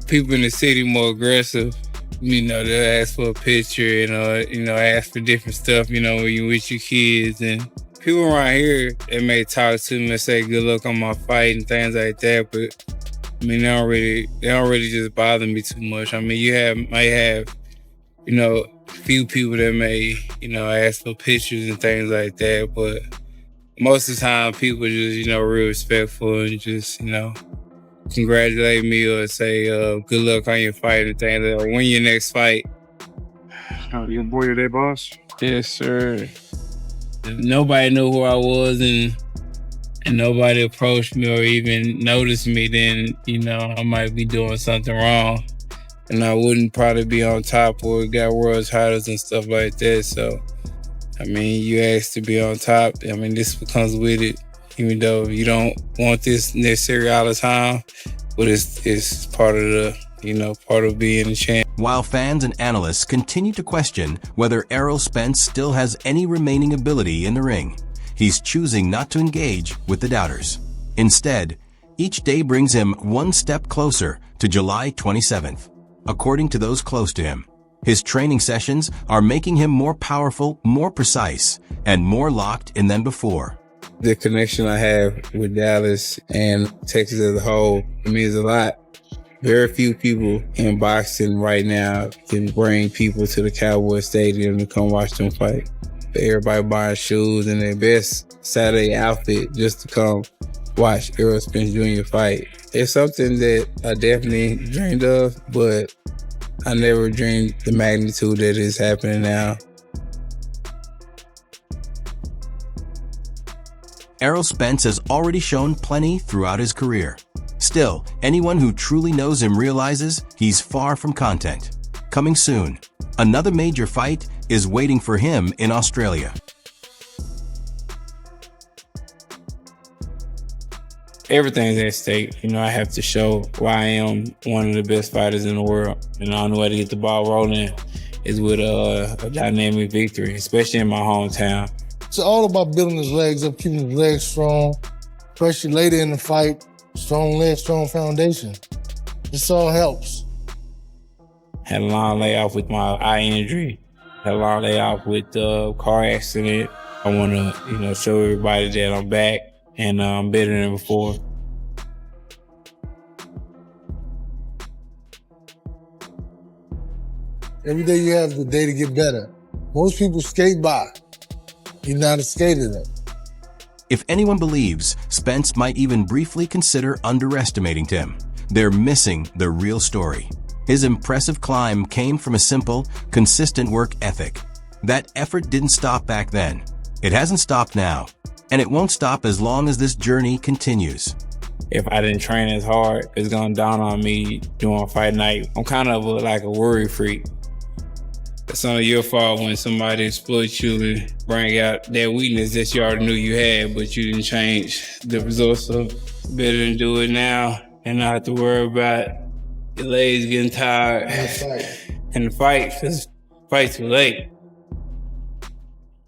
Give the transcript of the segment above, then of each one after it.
people in the city more aggressive. They'll ask for a picture and, ask for different stuff, when you with your kids. And people around here, they may talk to me and say good luck on my fight and things like that. But, they don't really just bother me too much. You might have, few people that may, ask for pictures and things like that. But most of the time, people just, real respectful and just, congratulate me or say good luck on your fight and things like that. Or win your next fight. You enjoy your day, boss? Yes, sir. If nobody knew who I was and nobody approached me or even noticed me, then, I might be doing something wrong. And I wouldn't probably be on top or got world titles and stuff like that. So, you asked to be on top. This becomes with it. Even though you don't want this necessarily all the time, but it's part of part of being a champ. While fans and analysts continue to question whether Errol Spence still has any remaining ability in the ring, he's choosing not to engage with the doubters. Instead, each day brings him one step closer to July 27th. According to those close to him, his training sessions are making him more powerful, more precise, and more locked in than before. The connection I have with Dallas and Texas as a whole means a lot. Very few people in boxing right now can bring people to the Cowboy Stadium to come watch them fight. Everybody buying shoes and their best Saturday outfit just to come watch Errol Spence Jr. fight. It's something that I definitely dreamed of, but I never dreamed the magnitude that is happening now. Errol Spence has already shown plenty throughout his career. Still, anyone who truly knows him realizes he's far from content. Coming soon, another major fight is waiting for him in Australia. Everything's at stake. I have to show why I am one of the best fighters in the world. And the only way to get the ball rolling is with a dynamic victory, especially in my hometown. It's all about building his legs up, keeping his legs strong, especially later in the fight. Strong legs, strong foundation. This all helps. Had a long layoff with my eye injury. Had a long layoff with the car accident. I want to, show everybody that I'm back and I'm better than before. Every day you have the day to get better. Most people skate by. You're not a skater then. If anyone believes Spence might even briefly consider underestimating Tim, they're missing the real story. His impressive climb came from a simple, consistent work ethic. That effort didn't stop back then. It hasn't stopped now, and it won't stop as long as this journey continues. If I didn't train as hard, it's gonna dawn on me during fight night. I'm kind of like a worry freak. It's only your fault when somebody exploits you and bring out that weakness that you already knew you had, but you didn't change the results. So better to do it now and not have to worry about your legs getting tired in the fight, because fight too late.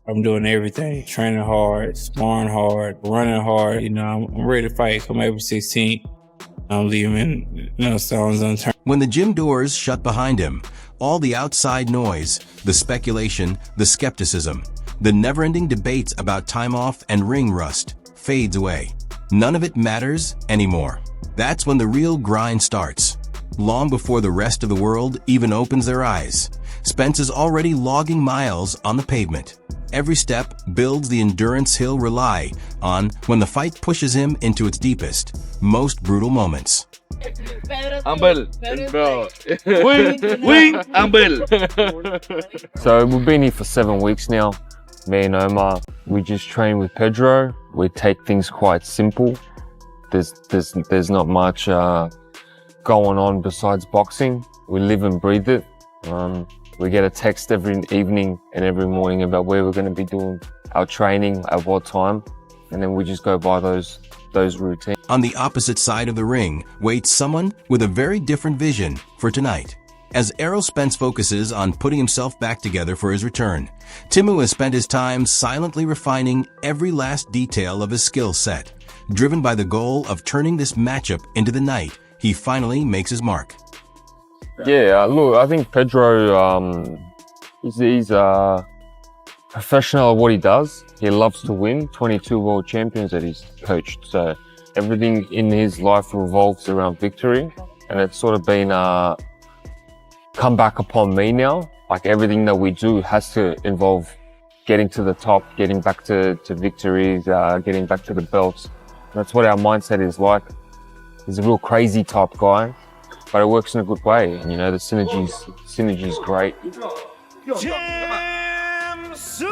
I'm doing everything, training hard, sparring hard, running hard. I'm ready to fight come April 16th. I'm leaving no stones unturned. When the gym doors shut behind him, all the outside noise, the speculation, the skepticism, the never-ending debates about time off and ring rust fades away. None of it matters anymore. That's when the real grind starts. Long before the rest of the world even opens their eyes, Spence is already logging miles on the pavement. Every step builds the endurance he'll rely on when the fight pushes him into its deepest, most brutal moments. Humble, bro. Wing, humble. So we've been here for 7 weeks now. Me and Omar, we just train with Pedro. We take things quite simple. There's not much going on besides boxing. We live and breathe it. We get a text every evening and every morning about where we're going to be doing our training at what time, and then we just go by those routines. On the opposite side of the ring waits someone with a very different vision for tonight. As Errol Spence focuses on putting himself back together for his return, Tszyu has spent his time silently refining every last detail of his skill set, driven by the goal of turning this matchup into the night he finally makes his mark. Yeah, look, I think Pedro, he's a professional at what he does. He loves to win. 22 world champions that he's coached. So everything in his life revolves around victory. And it's sort of been come back upon me now. Like everything that we do has to involve getting to the top, getting back to victories, getting back to the belts. That's what our mindset is like. He's a real crazy type guy, but it works in a good way. And, you know, the synergy's great. Tim Tszyu!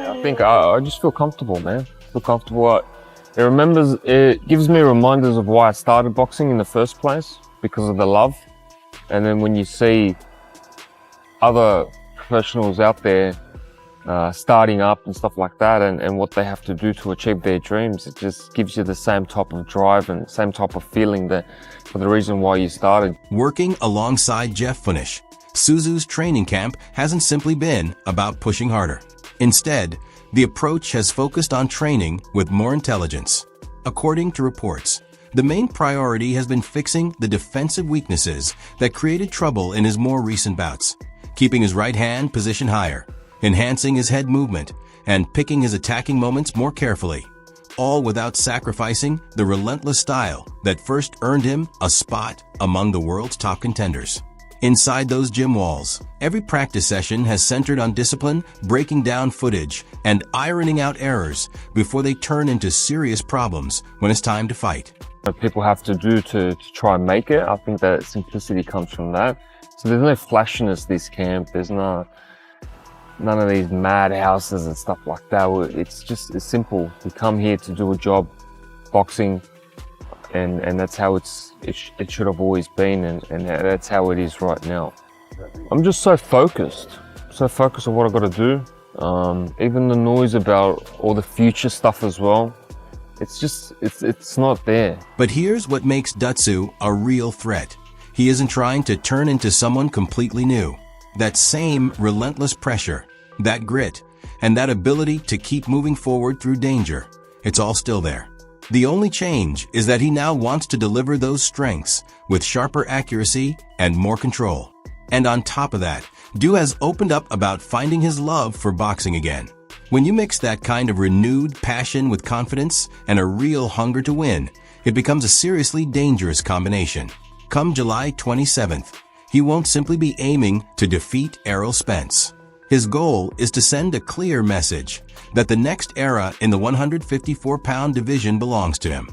I think I just feel comfortable, man. Feel comfortable. It gives me reminders of why I started boxing in the first place, because of the love. And then when you see other professionals out there starting up and stuff like that, and what they have to do to achieve their dreams, it just gives you the same type of drive and same type of feeling that for the reason why you started. Working alongside Jeff Finish, Tszyu's training camp hasn't simply been about pushing harder. Instead, the approach has focused on training with more intelligence. According to reports, the main priority has been fixing the defensive weaknesses that created trouble in his more recent bouts, keeping his right hand positioned higher, enhancing his head movement, and picking his attacking moments more carefully, all without sacrificing the relentless style that first earned him a spot among the world's top contenders. Inside those gym walls, every practice session has centered on discipline, breaking down footage, and ironing out errors before they turn into serious problems when it's time to fight. What people have to do to try and make it, I think that simplicity comes from that. So there's no flashiness this camp, there's none of these madhouses and stuff like that. It's simple. We come here to do a job, boxing, and that's how it should have always been, and that's how it is right now. I'm just so focused on what I've got to do. Even the noise about all the future stuff as well, it's not there. But here's what makes Tszyu a real threat. He isn't trying to turn into someone completely new. That same relentless pressure, that grit, and that ability to keep moving forward through danger, it's all still there. The only change is that he now wants to deliver those strengths with sharper accuracy and more control. And on top of that, Tszyu has opened up about finding his love for boxing again. When you mix that kind of renewed passion with confidence and a real hunger to win, it becomes a seriously dangerous combination. Come July 27th, he won't simply be aiming to defeat Errol Spence. His goal is to send a clear message that the next era in the 154-pound division belongs to him.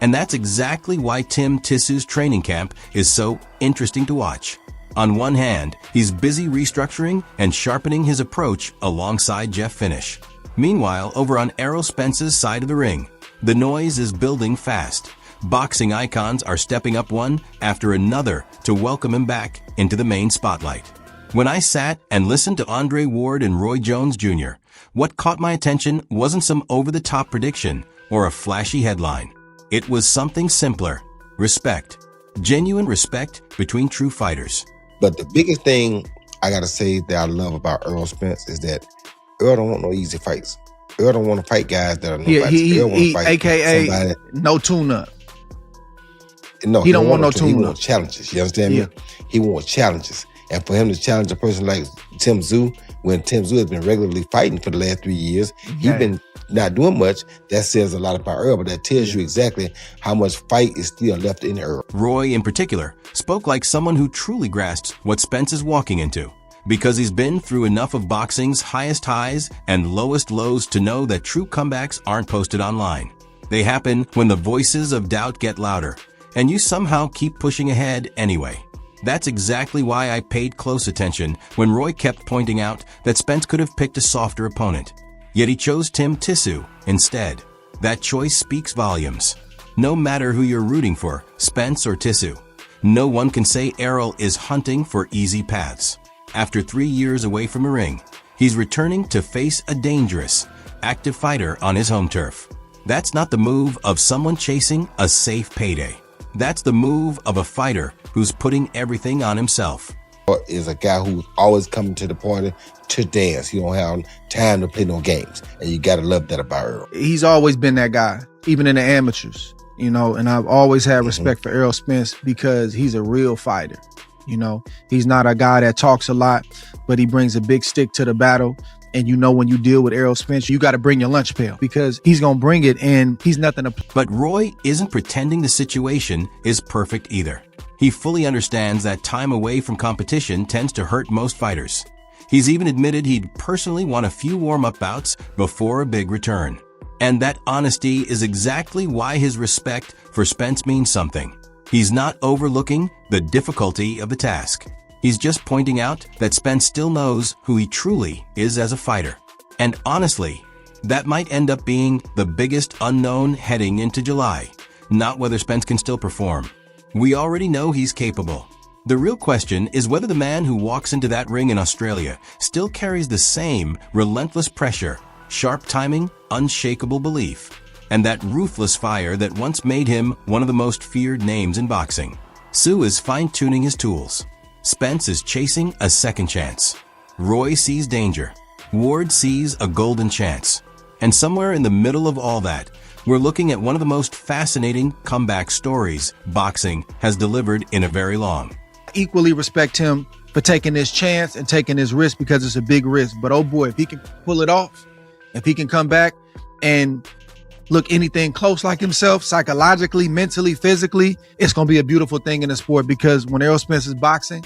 And that's exactly why Tim Tszyu's training camp is so interesting to watch. On one hand, he's busy restructuring and sharpening his approach alongside Jeff Finish. Meanwhile, over on Errol Spence's side of the ring, the noise is building fast. Boxing icons are stepping up one after another to welcome him back into the main spotlight. When I sat and listened to Andre Ward and Roy Jones Jr., what caught my attention wasn't some over-the-top prediction or a flashy headline. It was something simpler: respect. Genuine respect between true fighters. But the biggest thing I gotta say that I love about Errol Spence is that Errol don't want no easy fights. Errol don't want to fight guys that are nobody. He AKA no tune-up. No, he don't want no tune-up. He tune-up. wants challenges. You understand me? He wants challenges. And for him to challenge a person like Tim Tszyu, when Tim Tszyu has been regularly fighting for the last 3 years, he's been not doing much. That says a lot about Errol, but that tells you exactly how much fight is still left in Errol. Roy, in particular, spoke like someone who truly grasps what Spence is walking into, because he's been through enough of boxing's highest highs and lowest lows to know that true comebacks aren't posted online. They happen when the voices of doubt get louder, and you somehow keep pushing ahead anyway. That's exactly why I paid close attention when Roy kept pointing out that Spence could have picked a softer opponent. Yet he chose Tim Tszyu instead. That choice speaks volumes. No matter who you're rooting for, Spence or Tszyu, no one can say Errol is hunting for easy paths. After 3 years away from the ring, he's returning to face a dangerous, active fighter on his home turf. That's not the move of someone chasing a safe payday. That's the move of a fighter who's putting everything on himself. Is a guy who's always coming to the party to dance. He don't have time to play no games. And you gotta love that about Errol. He's always been that guy, even in the amateurs, you know, and I've always had respect for Errol Spence because he's a real fighter. You know, he's not a guy that talks a lot, but he brings a big stick to the battle. And you know, when you deal with Errol Spence, you got to bring your lunch pail because he's going to bring it and he's nothing to. But Roy isn't pretending the situation is perfect either. He fully understands that time away from competition tends to hurt most fighters. He's even admitted he'd personally want a few warm-up bouts before a big return. And that honesty is exactly why his respect for Spence means something. He's not overlooking the difficulty of the task. He's just pointing out that Spence still knows who he truly is as a fighter. And honestly, that might end up being the biggest unknown heading into July, not whether Spence can still perform. We already know he's capable. The real question is whether the man who walks into that ring in Australia still carries the same relentless pressure, sharp timing, unshakable belief, and that ruthless fire that once made him one of the most feared names in boxing. Tszyu is fine-tuning his tools. Spence is chasing a second chance. Roy sees danger. Ward sees a golden chance. And somewhere in the middle of all that, we're looking at one of the most fascinating comeback stories boxing has delivered in a very long. Equally respect him for taking this chance and taking this risk because it's a big risk. But oh boy, if he can pull it off, if he can come back and look anything close like himself, psychologically, mentally, physically, it's going to be a beautiful thing in the sport because when Errol Spence is boxing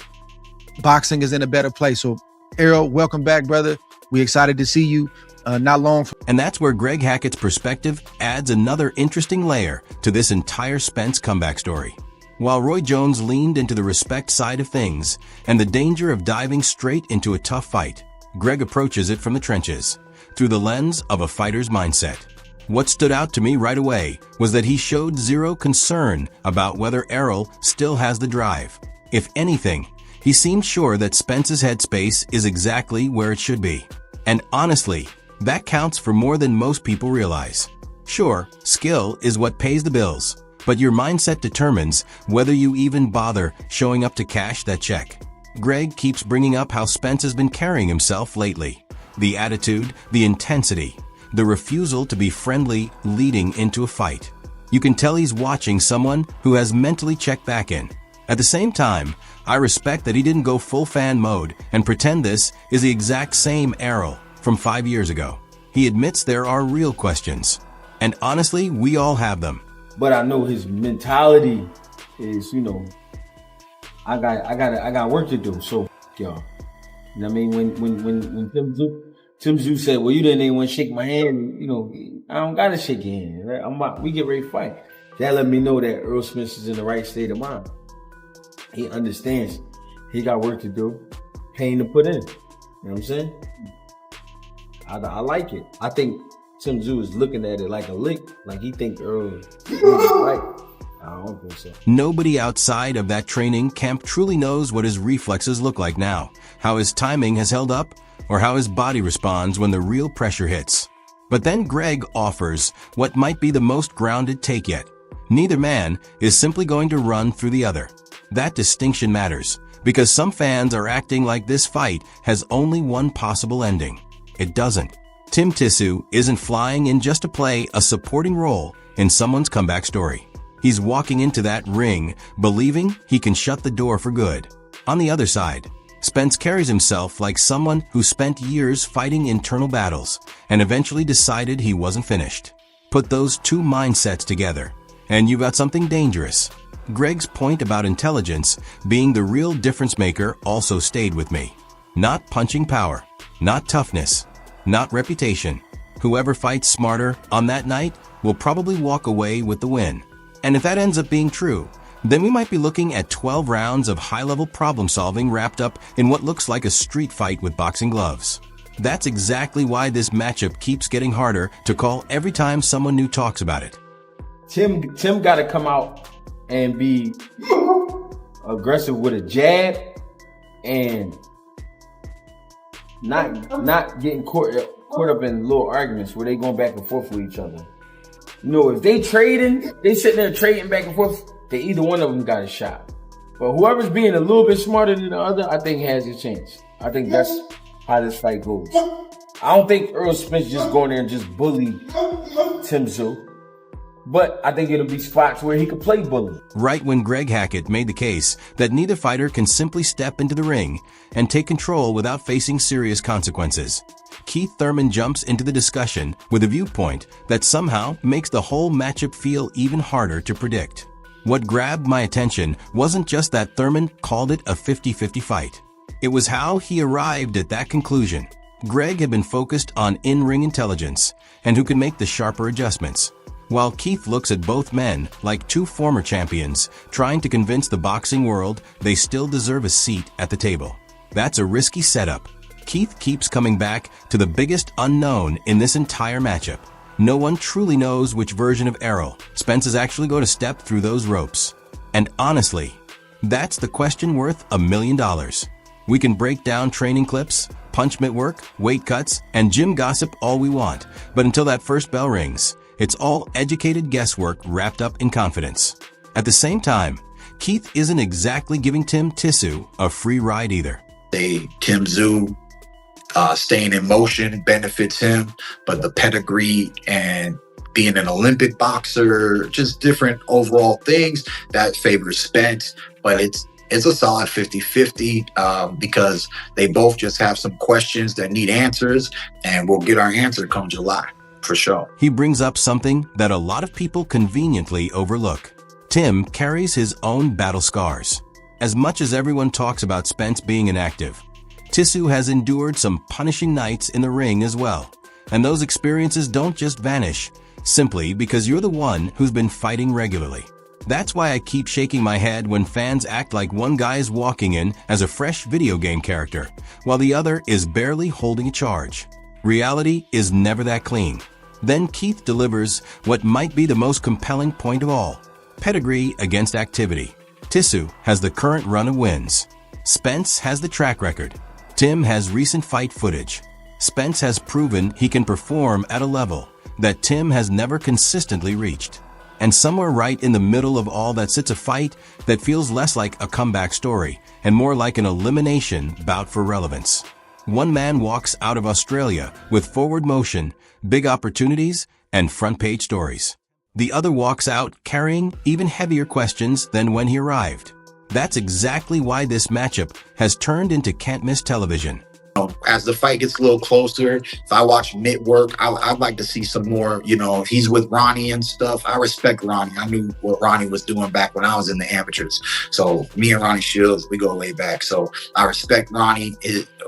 is in a better place. So Errol, welcome back, brother. We're excited to see you. Not long. And that's where Greg Hackett's perspective adds another interesting layer to this entire Spence comeback story. While Roy Jones leaned into the respect side of things and the danger of diving straight into a tough fight, Greg approaches it from the trenches, through the lens of a fighter's mindset. What stood out to me right away was that he showed zero concern about whether Errol still has the drive. If anything, he seemed sure that Spence's headspace is exactly where it should be. And honestly, that counts for more than most people realize. Sure, skill is what pays the bills, but your mindset determines whether you even bother showing up to cash that check. Greg keeps bringing up how Spence has been carrying himself lately. The attitude, the intensity, the refusal to be friendly leading into a fight. You can tell he's watching someone who has mentally checked back in. At the same time, I respect that he didn't go full fan mode and pretend this is the exact same Errol from 5 years ago. He admits there are real questions. And honestly, we all have them. But I know his mentality is, you know, I got work to do. So, y'all, you know what I mean? When Tim Tszyu said, well, you didn't even want to shake my hand, you know, I don't got to shake your hand. Right? We get ready to fight. That let me know that Errol Spence is in the right state of mind. He understands he got work to do, pain to put in. You know what I'm saying? I like it. I think Tim Tszyu is looking at it like a lick, like he think Errol is right. I don't think so. Nobody outside of that training camp truly knows what his reflexes look like now, how his timing has held up, or how his body responds when the real pressure hits. But then Greg offers what might be the most grounded take yet. Neither man is simply going to run through the other. That distinction matters, because some fans are acting like this fight has only one possible ending. It doesn't. Tim Tszyu isn't flying in just to play a supporting role in someone's comeback story. He's walking into that ring believing he can shut the door for good. On the other side, Spence carries himself like someone who spent years fighting internal battles and eventually decided he wasn't finished. Put those two mindsets together, and you've got something dangerous. Greg's point about intelligence being the real difference maker also stayed with me. Not punching power, not toughness, not reputation. Whoever fights smarter on that night will probably walk away with the win. And if that ends up being true, then we might be looking at 12 rounds of high-level problem-solving wrapped up in what looks like a street fight with boxing gloves. That's exactly why this matchup keeps getting harder to call every time someone new talks about it. Tim got to come out and be aggressive with a jab and not getting caught up in little arguments where they going back and forth with each other. You know, if they sitting there trading back and forth, they either one of them got a shot. But whoever's being a little bit smarter than the other, I think has a chance. I think that's how this fight goes. I don't think Errol Spence just going there and just bully Tim Tszyu. But I think it'll be spots where he could play bully. Right when Greg Hackett made the case that neither fighter can simply step into the ring and take control without facing serious consequences, Keith Thurman jumps into the discussion with a viewpoint that somehow makes the whole matchup feel even harder to predict. What grabbed my attention wasn't just that Thurman called it a 50-50 fight. It was how he arrived at that conclusion. Greg had been focused on in-ring intelligence and who could make the sharper adjustments, while Keith looks at both men like two former champions trying to convince the boxing world they still deserve a seat at the table. That's a risky setup. Keith keeps coming back to the biggest unknown in this entire matchup. No one truly knows which version of Errol Spence is actually going to step through those ropes. And honestly, that's the question worth $1 million. We can break down training clips, punch mitt work, weight cuts, and gym gossip all we want, but until that first bell rings, it's all educated guesswork wrapped up in confidence. At the same time, Keith isn't exactly giving Tim Tszyu a free ride either. Tim Tszyu staying in motion benefits him, but the pedigree and being an Olympic boxer, just different overall things that favors Spence. But it's a solid 50-50 because they both just have some questions that need answers, and we'll get our answer come July, for sure. He brings up something that a lot of people conveniently overlook. Tim carries his own battle scars. As much as everyone talks about Spence being inactive, Tszyu has endured some punishing nights in the ring as well. And those experiences don't just vanish simply because you're the one who's been fighting regularly. That's why I keep shaking my head when fans act like one guy is walking in as a fresh video game character, while the other is barely holding a charge. Reality is never that clean. Then Keith delivers what might be the most compelling point of all: pedigree against activity. Tszyu has the current run of wins. Spence has the track record. Tim has recent fight footage. Spence has proven he can perform at a level that Tim has never consistently reached. And somewhere right in the middle of all that sits a fight that feels less like a comeback story and more like an elimination bout for relevance. One man walks out of Australia with forward motion, big opportunities, and front-page stories. The other walks out carrying even heavier questions than when he arrived. That's exactly why this matchup has turned into can't-miss television. As the fight gets a little closer, if I watch mitt work, I'd like to see some more, if he's with Ronnie and stuff. I respect Ronnie. I knew what Ronnie was doing back when I was in the amateurs. So me and Ronnie Shields, we go way back. So I respect Ronnie,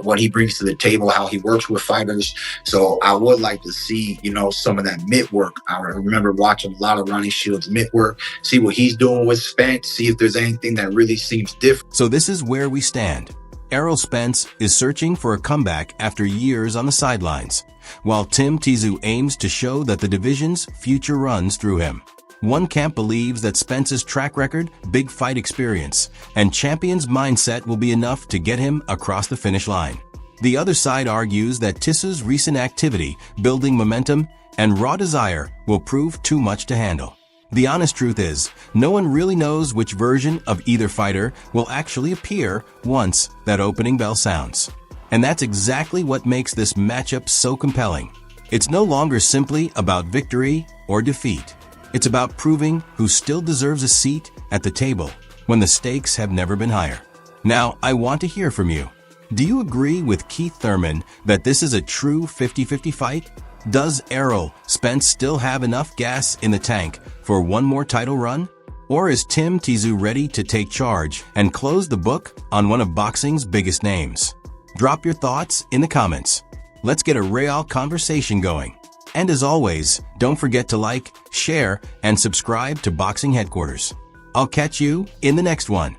what he brings to the table, how he works with fighters. So I would like to see, some of that mitt work. I remember watching a lot of Ronnie Shields' mitt work, see what he's doing with Spence, see if there's anything that really seems different. So this is where we stand. Errol Spence is searching for a comeback after years on the sidelines, while Tim Tszyu aims to show that the division's future runs through him. One camp believes that Spence's track record, big fight experience, and champion's mindset will be enough to get him across the finish line. The other side argues that Tszyu's recent activity, building momentum, and raw desire will prove too much to handle. The honest truth is, no one really knows which version of either fighter will actually appear once that opening bell sounds. And that's exactly what makes this matchup so compelling. It's no longer simply about victory or defeat. It's about proving who still deserves a seat at the table when the stakes have never been higher. Now, I want to hear from you. Do you agree with Keith Thurman that this is a true 50-50 fight? Does Errol Spence still have enough gas in the tank for one more title run? Or is Tim Tszyu ready to take charge and close the book on one of boxing's biggest names? Drop your thoughts in the comments. Let's get a real conversation going. And as always, don't forget to like, share, and subscribe to Boxing Headquarters. I'll catch you in the next one.